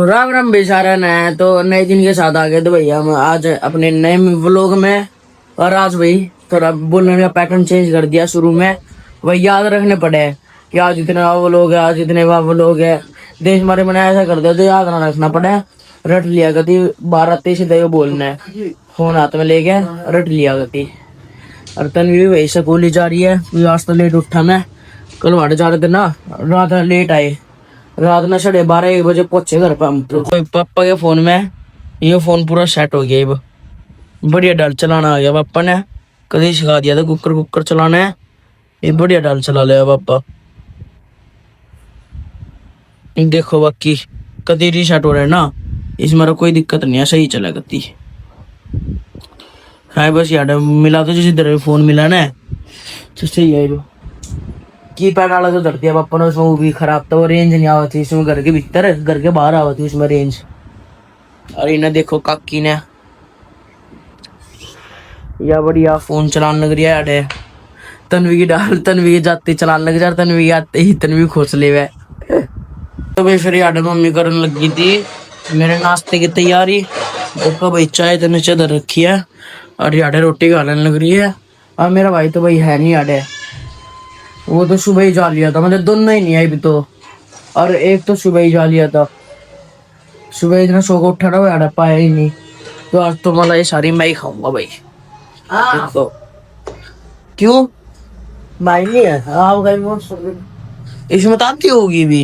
राम राम बेचारा न तो नए दिन के साथ आ गए तो भैया हम आज अपने नए व्लॉग में। और आज भाई थोड़ा बोलने का पैटर्न चेंज कर दिया शुरू में। वही याद रखने पड़े कि आज इतना व्लॉग है, आज इतने व्लॉग है। देश हमारे मैंने ऐसा कर दिया तो याद ना रखना पड़े। रट लिया करती 12-23 दे बोलना है, फोन हाथ में लेके रट लिया करती। और तनवी वही स्कूल ही जा रही है। आज तो लेट उठा मैं, कल वाड़े जा रहे थे ना, रात लेट आए। रात में 12:30-1 बजे पहुंचे घर पे हम। तो पापा के फोन में ये फोन पूरा सेट हो गया। अब बढ़िया डाल चलाना आ गया पापा ने। कभी सिखा दिया था कुकर कुकर चलाना है, ये बढ़िया डाल चला लिया पापा। देखो बाकी कभी रीसेट हो रहा है ना, इसमें कोई दिक्कत नहीं है, सही चला करती है। बस यार मिला तो जिस इधर फोन मिला ना तो सही है। की पैड वाला तो धरती है पापा ने, उसमें वो भी खराब था, वो रेंज नहीं आवा थी इसमें। घर के भीतर घर के बाहर आवा थी उसमें रेंज। और इन्हें देखो काकी ने या बढ़िया फोन चलाने लग रही है यार। तनवी की डाल, तनवी के जाते चलाने लग जा, तनवी आते ही तनवी खोस ले वे। तो भाई फिर यार मम्मी करने लगी थी मेरे नाश्ते की तैयारी। देखो भाई चाय तो नीचे धर रखी है और यार रोटी खाने लग रही है। और मेरा भाई तो भाई है नहीं यार, वो तो सुबह ही जा लिया था, मतलब दोनों ही नहीं आई भी तो। और एक तो सुबह ही जा लिया था, सुबह इतना सो को उठा रहा यार, पाया ही नहीं। तो आज तो मतलब ये सारी मैं ही खाऊंगा भाई। तो क्यों भाई नहीं है आओ गई वो इसमें तो आती होगी भी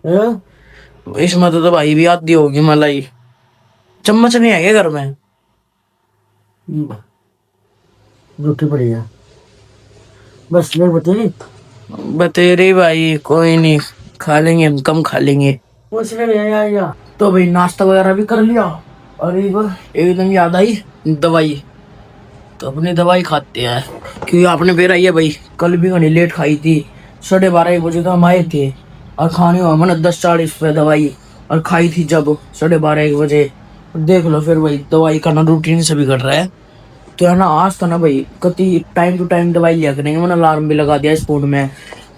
है? इसमें तो भाई भी आती होगी मलाई। चम्मच नहीं है क्या घर में? रोटी पड़ी है बस, नहीं बतेरे भाई, कोई नहीं खा लेंगे, हम कम खा लेंगे। तो भाई नाश्ता वगैरह भी कर लिया। और एकदम याद आई दवाई, तो अपनी दवाई खाते हैं क्योंकि आपने बेर आई है भाई। कल भी घनी लेट खाई थी, 12:30-1 बजे तो हम आए थे और खाने हुआ मैंने 10:40 पे दवाई। और खाई थी जब 12:30-1 बजे। देख लो फिर भाई दवाई का ना रूटीन से भी कर रहा है। तो है ना आज तो ना भाई कति टाइम टू टाइम दवाई लिया करेंगे। मैंने अलार्म भी लगा दिया इस फोन में,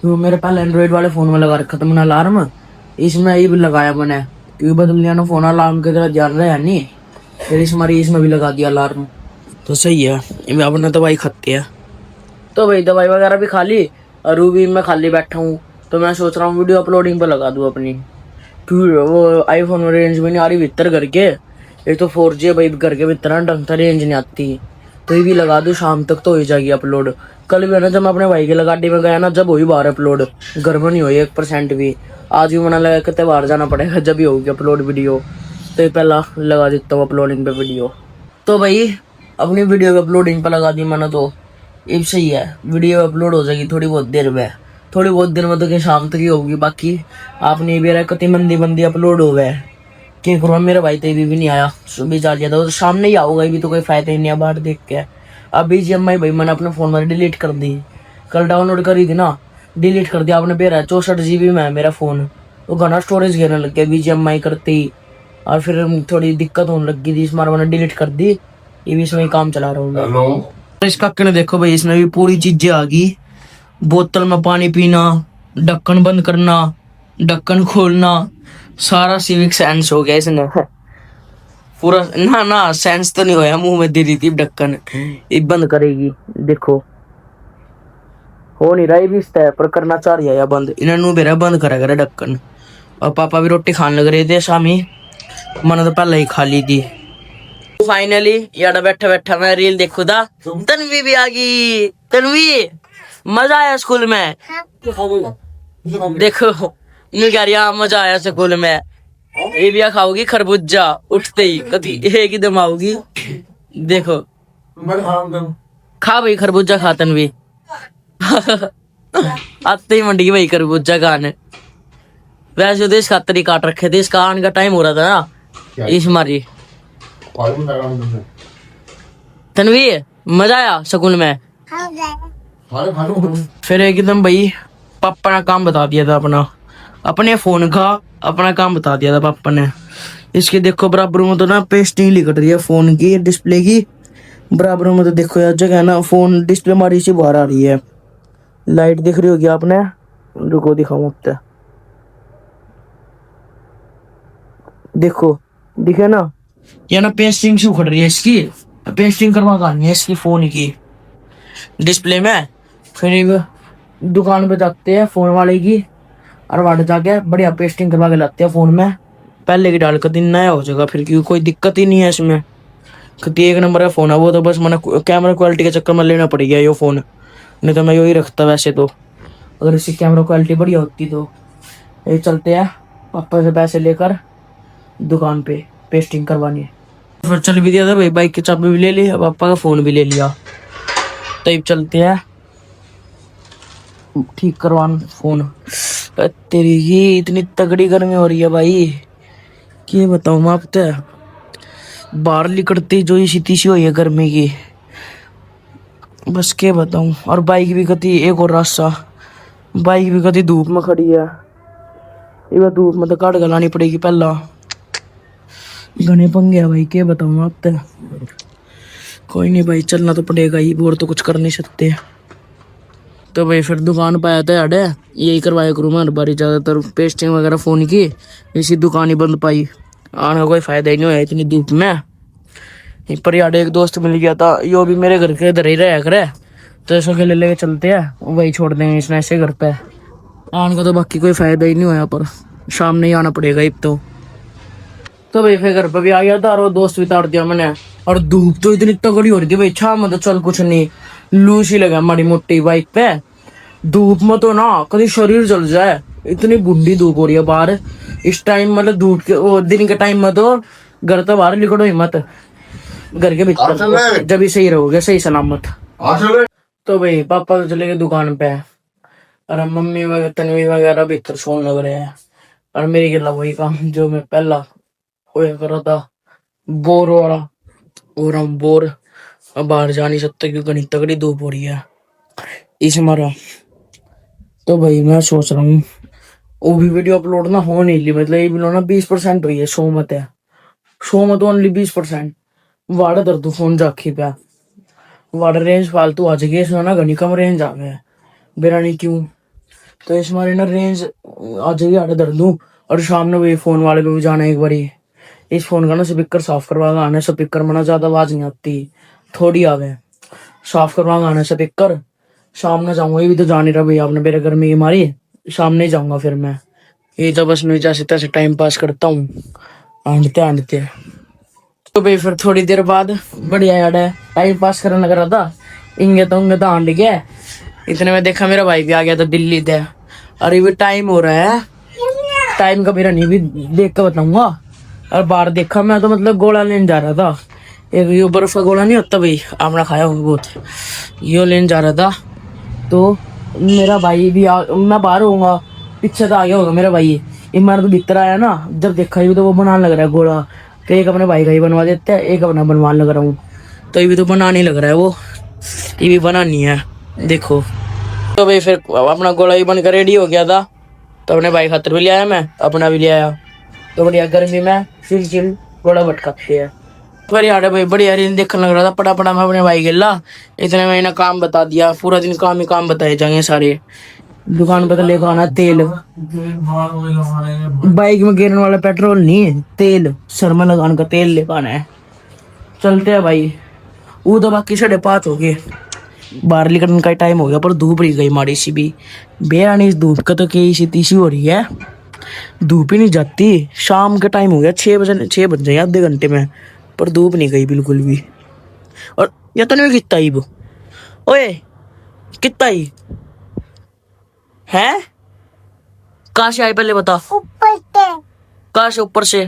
तो मेरे पहले एंड्रॉइड वाले फोन में लगा रखा था मैंने अलार्म, इसमें ये भी लगाया मैंने क्योंकि बदल लिया ना फोन, अलार्म की तरह ध्यान रहा है नहीं। फिर इसमें भी लगा दिया अलार्म, तो सही है। ये अपना दवाई खाते हैं। तो भाई दवाई वगैरह भी खा ली और रूबी में खाली बैठा हूँ। तो मैं सोच रहा हूँ वीडियो अपलोडिंग पर लगा दूँ अपनी, क्योंकि वो आईफोन में रेंज में नहीं आ रही भीतर घर के। एक तो 4G है भाई घर के भीतर ढंग से रेंज नहीं आती। तो ये भी लगा दूँ, शाम तक तो हो ही जाएगी अपलोड। कल भी है ना जब मैं अपने भाई के लगाडी में गया ना, जब हुई बाहर अपलोड, घर में नहीं हुई 1% भी। आज भी मैंने लगा कि बाहर जाना पड़ेगा जब भी होगी अपलोड वीडियो। तो पहला लगा देता हूँ अपलोडिंग पे वीडियो। तो भाई अपनी वीडियो अपलोडिंग पर लगा दी मैंने, तो ये सही है। वीडियो अपलोड हो जाएगी थोड़ी बहुत देर में, थोड़ी बहुत देर में तो क्या शाम तक ही होगी। बाकी आपने भी रहा कति मंदी अपलोड हो गए क्या करो। मेरा भाई तो भी नहीं आया, सुबह जा लिया था, तो सामने ही आऊगा भी तो कोई फायदा ही नहीं है बाहर देख के। अब BGMI भाई मैंने अपने फोन में डिलीट कर दी, कल डाउनलोड करी थी ना, डिलीट कर दिया आपने। बेरा 64 GB में है मेरा फोन, तो घना स्टोरेज घेरने लग गया BGMI करते ही। और फिर थोड़ी दिक्कत होने लग गई थी, इस बार मैंने डिलीट कर दी। ये भी इसमें काम चला रहा हूँ। इसका ने देखो भाई इसमें भी पूरी चीजें आ गई। बोतल में पानी पीना, ढक्कन बंद करना, ढक्कन खोलना, सारा सिविक सेंस हो गया इसने पूरा। ना ना सेंस तो नहीं होया, मुंह में दे रही थी ढक्कन, ये बंद करेगी। देखो हो नहीं रहा भी इस पर करना चाह रही है या बंद, इन्होंने मेरा बंद करा करे ढक्कन। और पापा भी रोटी खाने लग रहे थे शामी, मैंने तो पहले ही खा ली थी। फाइनली यार बैठा बैठा मैं रील देखू था, तन्वी भी आ गई। तन्वी मजा आया स्कूल में? देखो यूं कह रही मजा आया स्कूल में। ये भी खाओगी खरबूजा उठते ही कभी एक ही दम आओगी। देखो खा भाई खरबूजा खा तन्वी आते ही मंडी भाई खरबूजा खाने। वैसे तो इस खातर ही काट रखे थे, इसका आने का टाइम हो रहा था ना इस मारी। तन्वी मजा आया स्कूल में? फिर एकदम भाई पापा ने काम बता दिया था अपना, अपने फोन का अपना काम बता दिया था पापा ने। इसके देखो बराबर में तो ना पेस्टिंग लिखट रही है फोन की डिस्प्ले की, बराबर में तो देखो यार जगह है ना, फोन डिस्प्ले मारी सी बाहर आ रही है। लाइट दिख रही होगी आपने, रुको दिखाऊं आपको। देखो, दिखे ना, ये ना पेस्टिंग से उखड़ रही है इसकी, पेस्टिंग करवा करनी है इसकी फोन की डिस्प्ले में। फिर ये दुकान पे जाते हैं फोन वाले की, और वहां जाके बढ़िया पेस्टिंग करवा के लाते हैं फोन में, पहले की डाल कर दिन नया हो जाएगा फिर, क्योंकि कोई दिक्कत ही नहीं है इसमें, क्योंकि एक नंबर का फोन है वो। तो बस मैंने कैमरा क्वालिटी के चक्कर में लेना पड़ गया ये फोन, नहीं तो मैं यही रखता वैसे तो, अगर इसकी कैमरा क्वालिटी बढ़िया होती तो। ये चलते हैं पापा से पैसे लेकर दुकान पे पेस्टिंग करवानी है। फिर चल भी दिया था भाई, बाइक की चाबी भी ले ली, अब पापा का फोन भी ले लिया, तब चलते हैं ठीक करवान फोन। तेरी ही इतनी तगड़ी गर्मी हो रही है भाई, क्या बताऊं मैं आप तो, बाहर निकलती जो स्थिति सी हुई है गर्मी की, बस क्या बताऊं। और बाइक भी कती, एक और रास्ता, बाइक भी कती धूप में खड़ी है, ये धूप में तो काट गलानी पड़ेगी पहला, घने पंगे है भाई, क्या बताऊं आप तो। कोई नहीं भाई, चलना तो पड़ेगा ही, और तो कुछ कर नहीं सकते। तो भाई फिर दुकान पे आया था यार, यही करवाया करूँ मैं हर बारी, ज़्यादातर पेस्टिंग वगैरह फ़ोन की, इसी दुकान ही बंद पाई, आने का कोई फ़ायदा ही नहीं होया इतनी धूप में। पर यार एक दोस्त मिल गया था, यो भी मेरे घर के इधर ही रहा करे, तो इसको के ले चलते हैं, वही छोड़ देंगे इसने ऐसे घर पे, आने का तो बाकी कोई फ़ायदा ही नहीं होया, पर शाम नहीं आना पड़ेगा अब तो भाई फिर घर पे भी आ गया था, और वो दोस्त भी तार दिया मैंने। और धूप तो इतनी तगड़ी हो रही थी भाई, छा में तो चल कुछ नहीं, लू सी लगा माड़ी मोटी बाइक पे, धूप में तो ना कभी शरीर जल जाए, इतनी बुढ़ी धूप हो रही है बाहर इस टाइम, मतलब धूप के वो दिन के टाइम में तो घर तो बाहर निकलो ही मत, घर के भीतर जब ही सही रहोगे, सही सलामत। तो भाई पापा तो चले गए दुकान पे, और मम्मी वगैरह तनवी वगैरह भीतर सोने लग रहे हैं, और मेरी गिला वही काम जो मैं पहला होया कर रहा था, बोर वाला, और हम बोर, अब बाहर जा नहीं सकते क्योंकि इतनी तगड़ी धूप हो रही है इस मारा। तो भाई मैं सोच रहा हूँ वो भी वीडियो अपलोड ना हो नहीं ली, मतलब ये वीडियो ना 20% हुई है, 100 मत है, 100 मत ओनली 20%, वाड़ा दर्द फोन जाखी पे, वाड़ा रेंज फालतू आ जाएगी इसमें ना, घनी कम रेंज आ गया बेरा नहीं क्यों, तो इस मारे ना रेंज आ जाएगी आड़े दर्द दूँ। और सामने में वही फोन वाले पे भी जाना एक बारी, इस फोन का ना स्पीकर साफ करवा आना, स्पीकर में ना ज्यादा आवाज नहीं आती, थोड़ी आवे, साफ करवा आना स्पीकर, सामने जाऊंगा, ये भी तो जान ही रहा भैया आपने मेरे घर में ये मारी, सामने जाऊंगा फिर मैं, ये तो बस मैं जैसे तैसे टाइम पास करता हूँ आंटते आंटते। तो भाई फिर थोड़ी देर बाद बढ़िया यार है, टाइम पास करने लग रहा था, इंगे तो आंट गया, इतने में देखा मेरा भाई भी आ गया था दिल्ली से, अरे भी टाइम हो रहा है, टाइम का मेरा नहीं भी देख कर बताऊंगा। और बाहर देखा मैं तो मतलब गोला लेने जा रहा था, एक यो बर्फ का गोला नहीं होता भाई, आपने खाया होगा बहुत, यो लेने जा रहा था, तो मेरा भाई भी मैं बाहर होऊंगा, पीछे तो आ गया होगा मेरा भाई, इमारत तो भीतर आया ना, जब देखा ये तो वो बनाने लग रहा है गोला, तो एक अपने भाई का ही बनवा देते हैं, एक अपना बनवाने लग रहा हूँ, तो ये भी तो बनाने लग रहा है वो, ये भी बनानी है देखो। तो भाई फिर अपना गोला ही बनकर रेडी हो गया था, तो अपने भाई खातर भी ले आया, मैं अपना भी ले आया, तो बढ़िया गर्मी में चिल चिल गोला भटकाते हैं। पर यार भाई बढ़िया रील देखने लग रहा था, पड़ा पड़ा मैं अपने भाई गिला, इतने में इन्हें काम बता दिया, पूरा दिन काम ही काम बताए जाएंगे सारे, दुकान पे तो लेकर आना तेल, बाइक में गिरने वाला पेट्रोल नहीं है, तेल सर में लगाने का तेल लेकर आना है। चलते हैं भाई, वो तो बाकी 5:30 हो गए, बाहर निकलने का टाइम हो गया, पर धूप रही गई माड़ी सी भी, बेरानी इस धूप का तो कई सी तीसी हो रही है, धूप ही नहीं जाती, शाम का टाइम हो गया, 6 बज जाए आधे घंटे में, पर धूप नहीं गई बिल्कुल भी। और ये तो नहीं कितना ही वो, ओए कितना ही है, कहाँ से आई पहले बता, ऊपर से, कहाँ से, ऊपर से,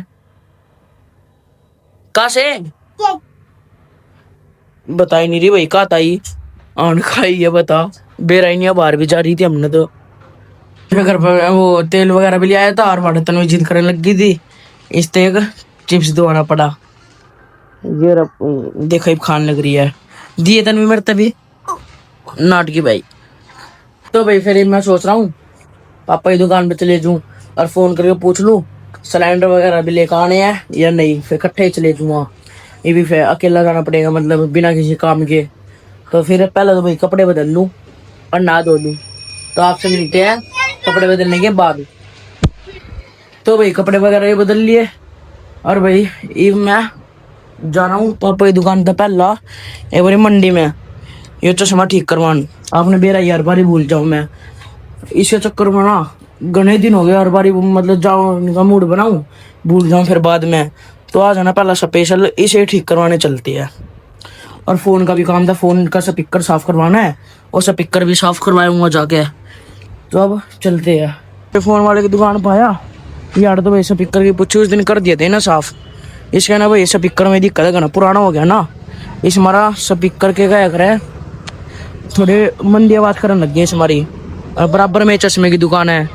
कहाँ से बता ही नहीं रही भाई, कहाँ ताई आन खाई है बता, बेराइनिया बाहर भी जा रही थी हमने तो, घर पर वो तेल वगैरह भी ले आया था, और बर्तन में जिद करने लग गई थी, इस तक चिप्स दबाना पड़ा, ये देखो अब खान लग रही है, दिए तन भी मेरे तभी नाटकी भाई। तो भाई फिर मैं सोच रहा हूँ पापा की दुकान पे चले जाऊँ, और फोन करके पूछ लूँ सिलेंडर वगैरह भी लेकर आने हैं या नहीं, फिर इकट्ठे ही चले जाऊँगा, ये भी फिर अकेला जाना पड़ेगा मतलब बिना किसी काम के, तो फिर पहले तो भाई कपड़े बदल लूँ और नहा धो लूँ, तो आपसे मिलते हैं कपड़े बदलने के बाद। तो भाई कपड़े वगैरह ये बदल लिए, और भाई ये मैं जा रहा हूँ पापा की दुकान पे पहला एक बारी मंडी में ये चश्मा ठीक करवान। आपने बेरा यार बारी भूल जाऊँ मैं इसके चक्कर में ना घने दिन हो गए। हर बारी मतलब जाओ इनका मूड बनाऊं भूल जाऊं फिर बाद में। तो आ जाना पहला स्पेशल इसे ठीक करवाने चलती है। और फ़ोन का भी काम था, फ़ोन का स्पीकर साफ़ करवाना है और स्पीकर भी साफ़ करवाऊंगा जाके। तो अब चलते हैं। फ़ोन वाले की दुकान पर आया यार तो भाई स्पीकर की पूछी उस दिन कर दिए थे ना साफ़। इसके ना भाई स्पीकर में दिक्कत है ना पुराना हो गया ना। इस हमारा स्पीकर के क्या करे थोड़े मंदी आवाज़ करने लग गई इस हमारी। और बराबर में चश्मे की दुकान है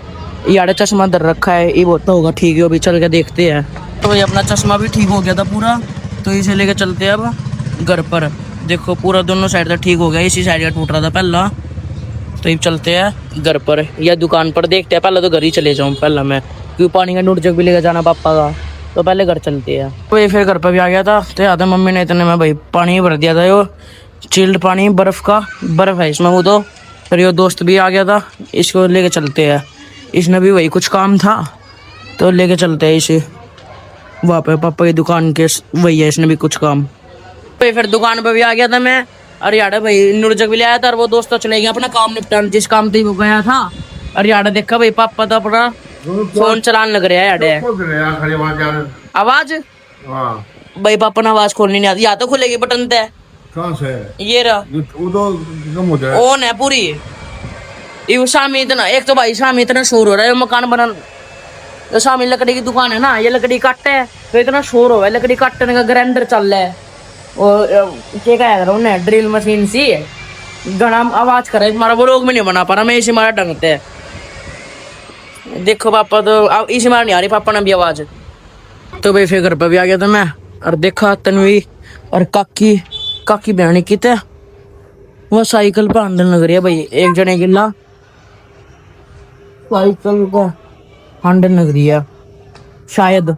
यार चश्मा दर रखा है ये बहुत होगा ठीक है अभी चल के देखते हैं। तो भाई अपना चश्मा भी ठीक हो गया था पूरा तो इसे लेके चलते हैं अब घर पर। देखो पूरा दोनों साइड से ठीक हो गया इसी साइड का टूट रहा था पहला। तो अब चलते हैं घर पर या दुकान पर देखते हैं। पहले तो घर ही चले जाऊँ पहला मैं क्योंकि पानी का नोट जग भी लेकर जाना पापा का। तो पहले घर चलते हैं। तो ये फिर घर पर भी आ गया था तो याद है मम्मी ने इतने में भाई पानी भर दिया था यो चिल्ड पानी बर्फ़ का बर्फ़ है इसमें वो। तो फिर ये दोस्त भी आ गया था इसको लेके चलते हैं। इसने भी वही कुछ काम था तो लेके चलते हैं इसे वहाँ पे पापा की दुकान के वही है इसने भी कुछ काम। तो फिर दुकान पे भी आ गया था मैं। अरे यार भाई नूरजग भी ले आया था और वो दोस्त तो चले गया अपना काम निपटाने जिस काम थी वो गया था। अरे यार देखा भाई पापा तो अपना फोन चलाने लग रहा है यार। आवाज भाई पापा ने आवाज खोलनी नहीं आती या तो खुलेगी बटन पे। कहाँ से ये रहा वो तो कम हो जाए ऑन है पूरी। ये शामी इतना एक तो भाई शामी इतना शोर हो रहा है मकान बना तो शामी लकड़ी की दुकान है ना ये लकड़ी काटते है तो इतना शोर हो रहा है लकड़ी काटने का ग्राइंडर चल रहा है और क्या कह रहा हूँ ड्रिल मशीन सी घना आवाज कर रहा है हमारा वो लोग में नहीं बना पा रहा मैं इसी मारा ढंगते है। देखो पापा तो अब इसी मार नहीं आ रही पापा ने भी आवाज। तो भाई फिर घर पर भी आ गया था मैं और देखा तनवी और काकी काकी बहनी किते वो साइकिल पर अंदर लग रही है भाई एक जने गिल्ला साइकिल का हैंडल लग रही है शायद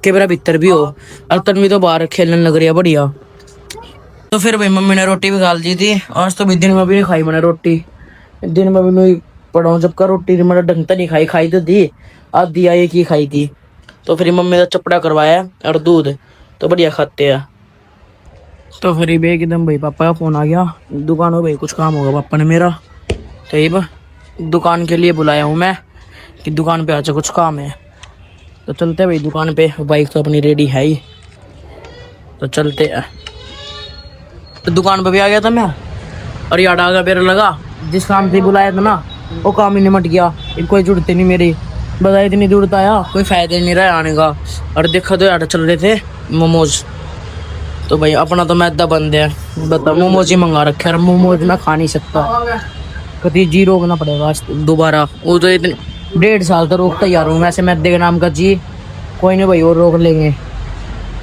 के मेरा भीतर भी हो। और तन्वी तो बाहर खेलने लग रही है बढ़िया। तो फिर भाई मम्मी ने रोटी भी गाल दी थी आज तो भी दिन में भी नहीं खाई मैंने रोटी। दिन में भी नहीं पढ़ाऊँ जब का रोटी मैंने ढंग से नहीं खाई खाई तो दी आज दिया एक ही खाई थी। तो फिर मम्मी ने चपड़ा करवाया और दूध तो बढ़िया खाते हैं। तो फिर ये एकदम भाई पापा का फोन आ गया दुकान हो भाई कुछ काम होगा पापा ने मेरा। तो ये दुकान के लिए बुलाया हूँ मैं कि दुकान पे आजा कुछ काम है। तो चलते हैं भाई दुकान पे बाइक तो अपनी रेडी है ही तो चलते हैं। तो दुकान पे भी आ गया था मैं और याद आ गया मेरा लगा जिस काम से बुलाया था ना वो काम ही निमट गया। कोई जरूरत नहीं मेरी बता इतनी जरूरत आया कोई फायदा नहीं रहा आने का। और देखा तो यार चल रहे थे मोमोज तो भाई अपना तो मैदा बंद है बता मोमोज ही मंगा रखे और मोमोज मैं खा नहीं सकता कभी जी रोकना पड़ेगा दोबारा। वो तो इतने 1.5 साल तो रोकता ही आ रहा हूँ वैसे मैदे के नाम का जी कोई नहीं भाई और रोक लेंगे।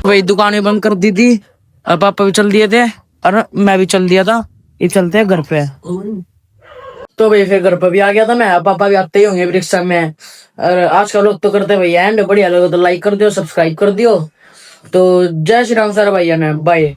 भाई दुकानें बंद कर दी थी और पापा भी चल दिए थे और मैं भी चल दिया था ये चलते हैं घर पे। तो भाई फिर घर पे भी आ गया था मैं पापा भी आते ही होंगे रिक्शा में। और आज का लोग तो करते भाई एंड बढ़िया लगे तो लाइक कर दियो सब्सक्राइब कर दियो। तो जय श्री राम सर भैया ने बाय।